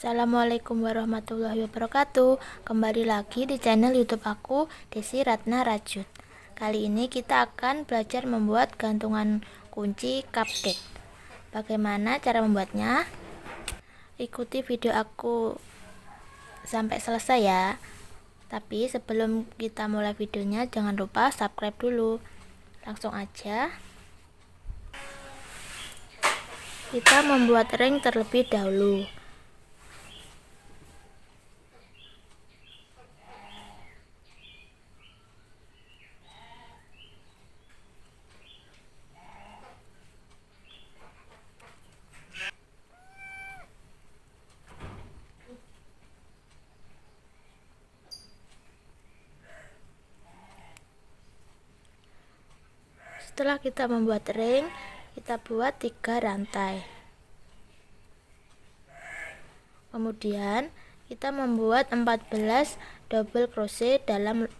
Assalamualaikum warahmatullahi wabarakatuh. Kembali lagi di channel YouTube aku, Desi Ratna Rajut. Kali ini kita akan belajar membuat gantungan kunci cupcake. Bagaimana cara membuatnya? Ikuti video aku sampai selesai ya. Tapi sebelum kita mulai videonya, jangan lupa subscribe dulu. Langsung aja. Kita membuat ring terlebih dahulu. Setelah kita membuat ring, kita buat 3 rantai. Kemudian kita membuat 14 double crochet dalam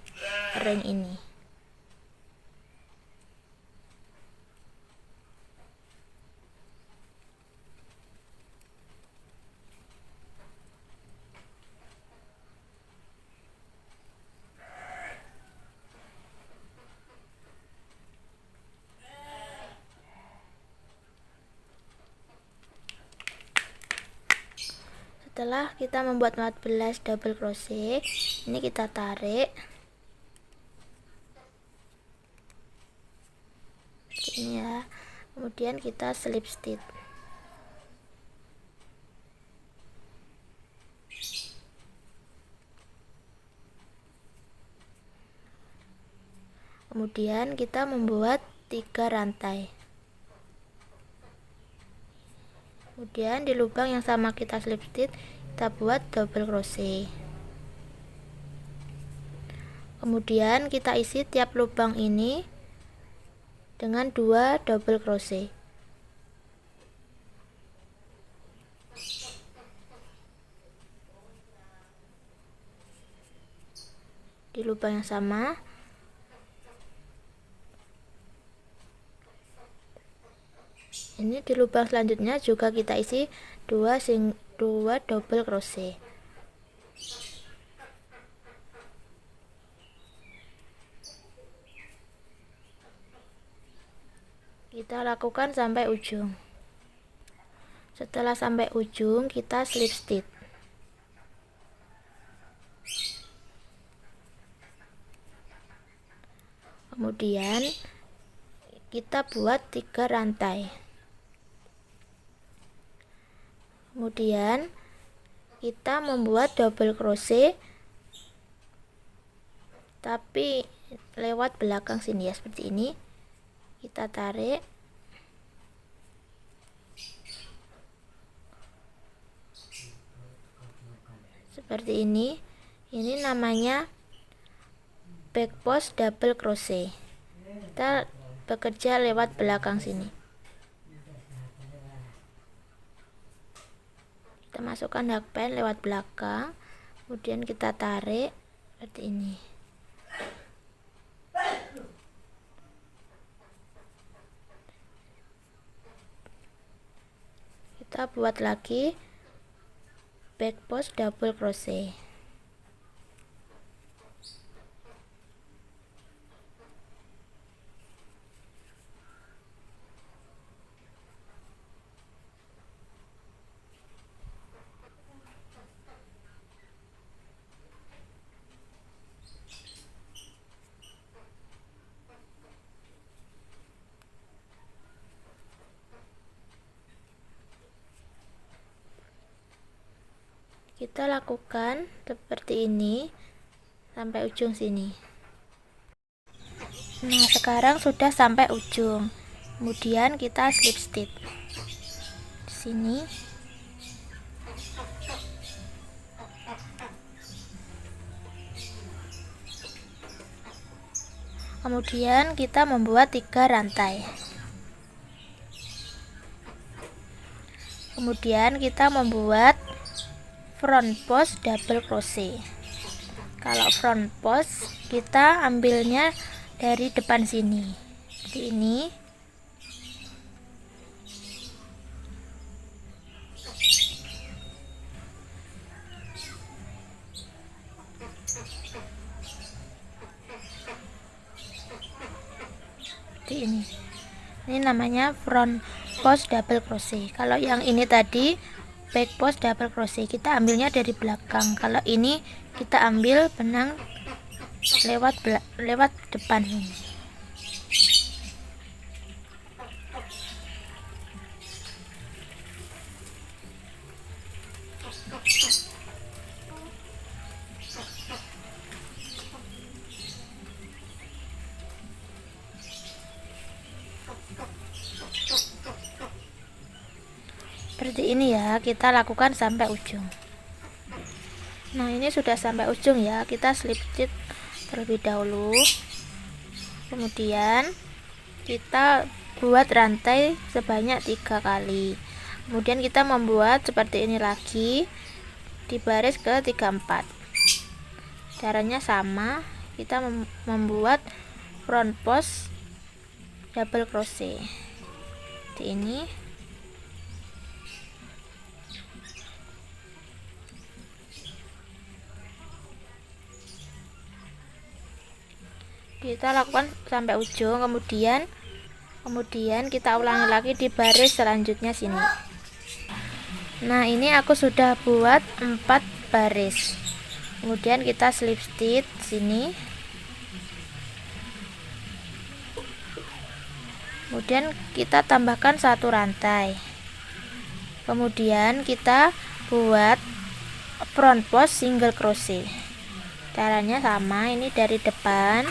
ring ini. Setelah kita membuat 14 double crochet, ini kita tarik ini ya. Kemudian kita slip stitch. Kemudian kita membuat 3 rantai. Kemudian di lubang yang sama kita slip stitch, kita buat double crochet. Kemudian kita isi tiap lubang ini dengan 2 double crochet. Di lubang yang sama. Ini di lubang selanjutnya juga kita isi 2 double crochet. Kita lakukan sampai ujung. Setelah sampai ujung, kita slip stitch. Kemudian kita buat 3 rantai. Kemudian kita membuat double crochet tapi lewat belakang sini ya, seperti ini. Kita tarik. Seperti ini. Ini namanya back post double crochet. Kita bekerja lewat belakang sini. Kita masukkan hakpen lewat belakang, kemudian kita tarik seperti ini. Kita buat lagi back post double crochet. Kita lakukan seperti ini sampai ujung sini. Nah, sekarang sudah sampai ujung. Kemudian kita slip stitch di sini. Kemudian kita membuat 3 rantai. Kemudian kita membuat front post double crochet. Kalau front post kita ambilnya dari depan sini, seperti ini. seperti ini. Ini namanya front post double crochet. Kalau yang ini tadi back post double crochet, kita ambilnya dari belakang. Kalau ini kita ambil benang lewat depan ini. Seperti ini ya, kita lakukan sampai ujung. Nah, ini sudah sampai ujung ya, kita slip stitch terlebih dahulu. Kemudian kita buat rantai sebanyak 3 kali. Kemudian kita membuat seperti ini lagi di baris ke 34. Caranya sama, kita membuat front post double crochet seperti ini. Kita lakukan sampai ujung, kemudian kita ulangi lagi di baris selanjutnya sini. Nah, ini aku sudah buat 4 baris. Kemudian kita slip stitch sini. Kemudian kita tambahkan 1 rantai. Kemudian kita buat front post single crochet. Caranya sama, ini dari depan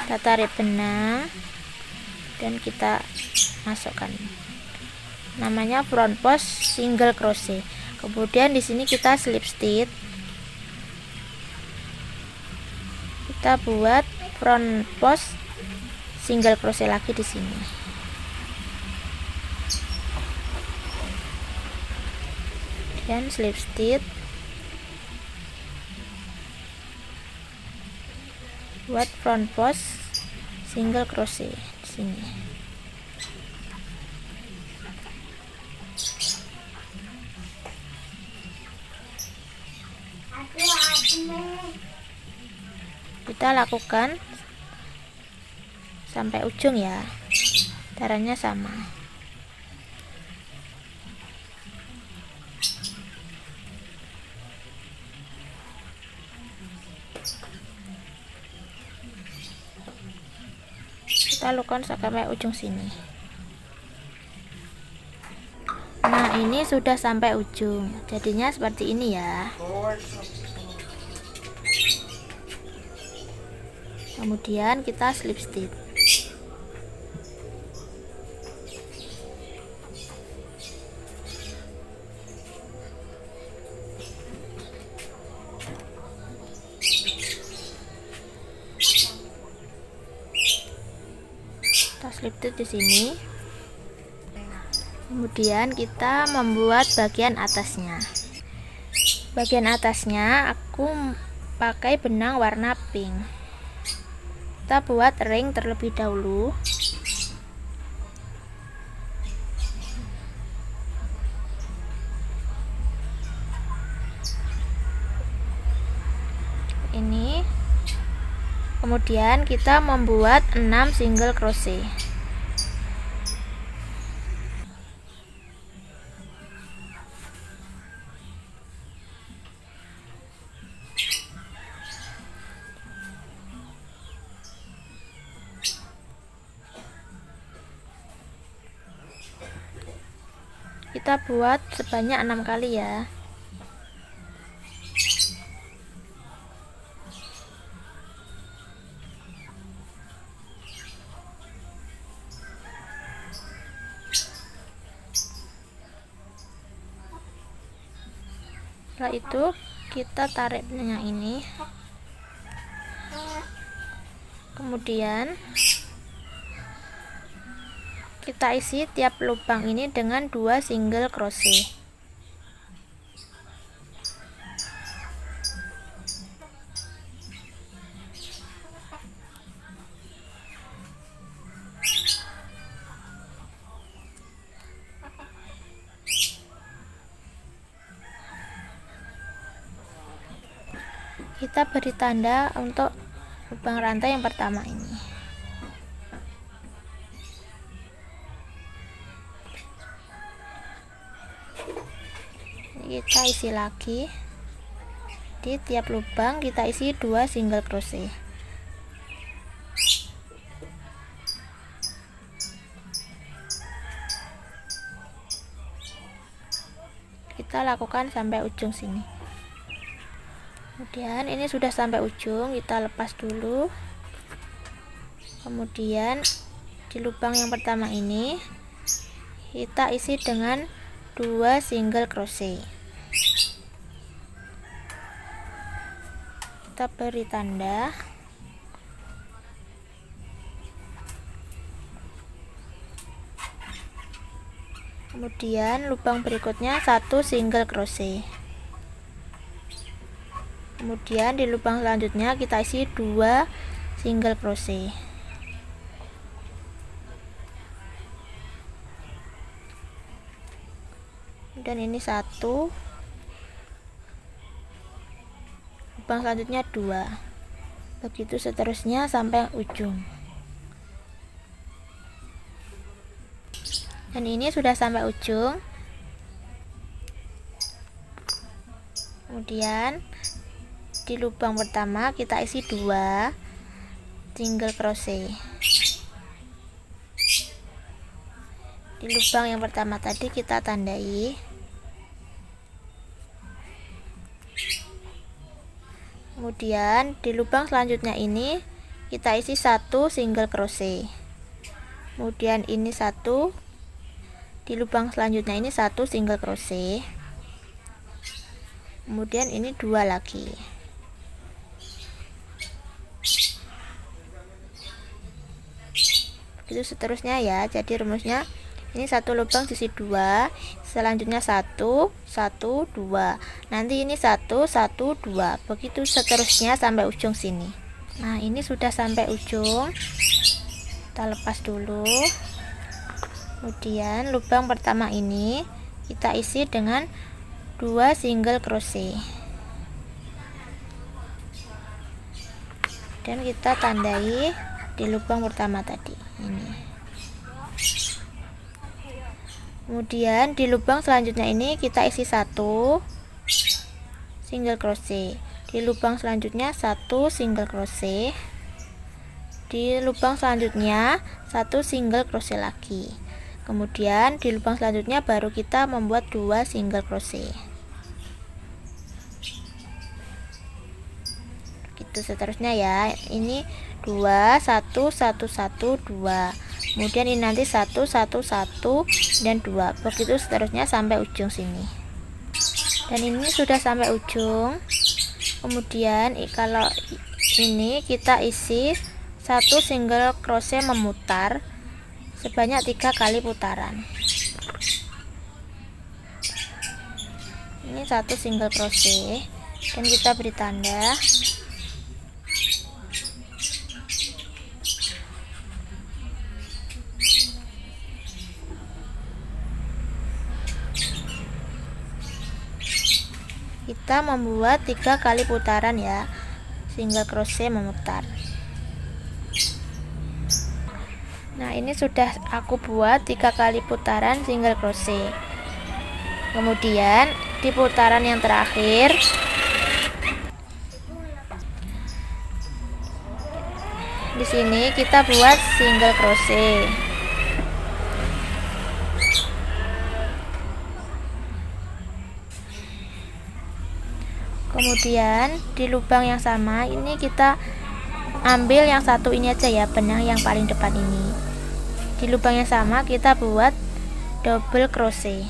kita tarik benang dan kita masukkan, namanya front post single crochet. Kemudian di sini kita slip stitch, kita buat front post single crochet lagi di sini. Dan slip stitch, buat front post single crochet di sini. Kita lakukan sampai ujung ya, caranya sama. Kita lakukan sampai ujung sini. Nah, ini sudah sampai ujung, jadinya seperti ini ya. Kemudian kita slip stitch. Kita slip stitch di sini. Kemudian kita membuat bagian atasnya. Bagian atasnya aku pakai benang warna pink. Kita buat ring terlebih dahulu. Ini. Kemudian kita membuat 6 single crochet. Kita buat sebanyak 6 kali ya. Setelah itu kita tarik benang ini. Kemudian kita isi tiap lubang ini dengan 2 single crochet. Kita beri tanda untuk lubang rantai yang pertama ini. kita isi lagi. Di tiap lubang kita isi 2 single crochet. Kita lakukan sampai ujung sini. Kemudian ini sudah sampai ujung, kita lepas dulu. Kemudian di lubang yang pertama ini kita isi dengan 2 single crochet. Kita beri tanda. Kemudian lubang berikutnya 1 single crochet. Kemudian di lubang selanjutnya kita isi 2 single crochet. Dan ini 1, lubang selanjutnya 2, begitu seterusnya sampai ujung. Dan ini sudah sampai ujung. Kemudian di lubang pertama kita isi 2 single crochet. Di lubang yang pertama tadi kita tandai. Kemudian di lubang selanjutnya ini kita isi 1 single crochet. Kemudian ini 1, di lubang selanjutnya ini 1 single crochet. Kemudian ini 2 lagi. Begitu seterusnya ya. Jadi rumusnya ini 1 lubang diisi 2, selanjutnya 1 1 2, nanti ini 1 1 2, begitu seterusnya sampai ujung sini. Nah, ini sudah sampai ujung, kita lepas dulu. Kemudian lubang pertama ini kita isi dengan 2 single crochet dan kita tandai di lubang pertama tadi ini. Kemudian di lubang selanjutnya ini kita isi 1 single crochet. Di lubang selanjutnya 1 single crochet. Di lubang selanjutnya 1 single crochet lagi. Kemudian di lubang selanjutnya baru kita membuat 2 single crochet. Gitu seterusnya ya. Ini 2 1 1 1 2. Kemudian ini nanti 1 1 1 dan 2. Begitu seterusnya sampai ujung sini. Dan ini sudah sampai ujung. Kemudian kalau ini kita isi 1 single crochet memutar sebanyak 3 kali putaran. Ini 1 single crochet dan kita beri tanda. Kita membuat 3 kali putaran ya, single crochet memutar. Nah, ini sudah aku buat 3 kali putaran single crochet. Kemudian di putaran yang terakhir di sini kita buat single crochet. Kemudian di lubang yang sama ini kita ambil yang satu ini aja ya, benang yang paling depan ini. Di lubang yang sama kita buat double crochet.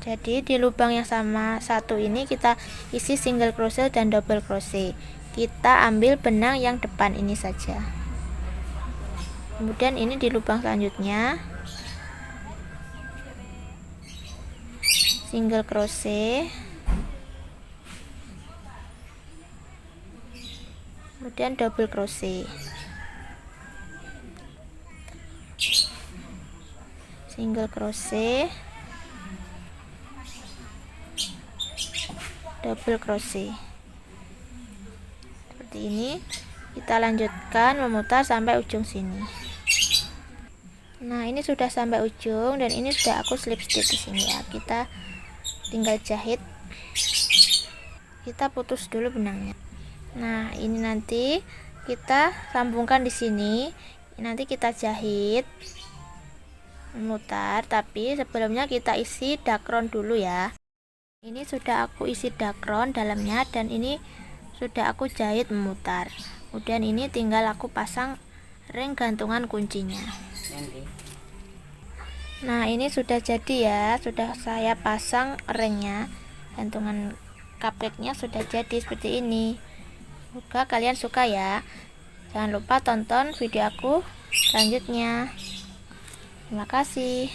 Jadi di lubang yang sama satu ini kita isi single crochet dan double crochet. Kita ambil benang yang depan ini saja. Kemudian ini di lubang selanjutnya single crochet, kemudian double crochet, single crochet, double crochet. Seperti ini kita lanjutkan memutar sampai ujung sini. Nah, ini sudah sampai ujung dan ini sudah aku slip stitch di sini ya. Kita tinggal jahit. Kita putus dulu benangnya. Nah, ini nanti kita sambungkan di sini. Nanti kita jahit memutar, tapi sebelumnya kita isi dakron dulu ya. Ini sudah aku isi dakron dalamnya dan ini sudah aku jahit memutar. Kemudian ini tinggal aku pasang ring gantungan kuncinya. Nah, ini sudah jadi ya, sudah saya pasang ringnya, gantungan cupcake-nya sudah jadi seperti ini. Semoga kalian suka ya. Jangan lupa tonton video aku selanjutnya. Terima kasih.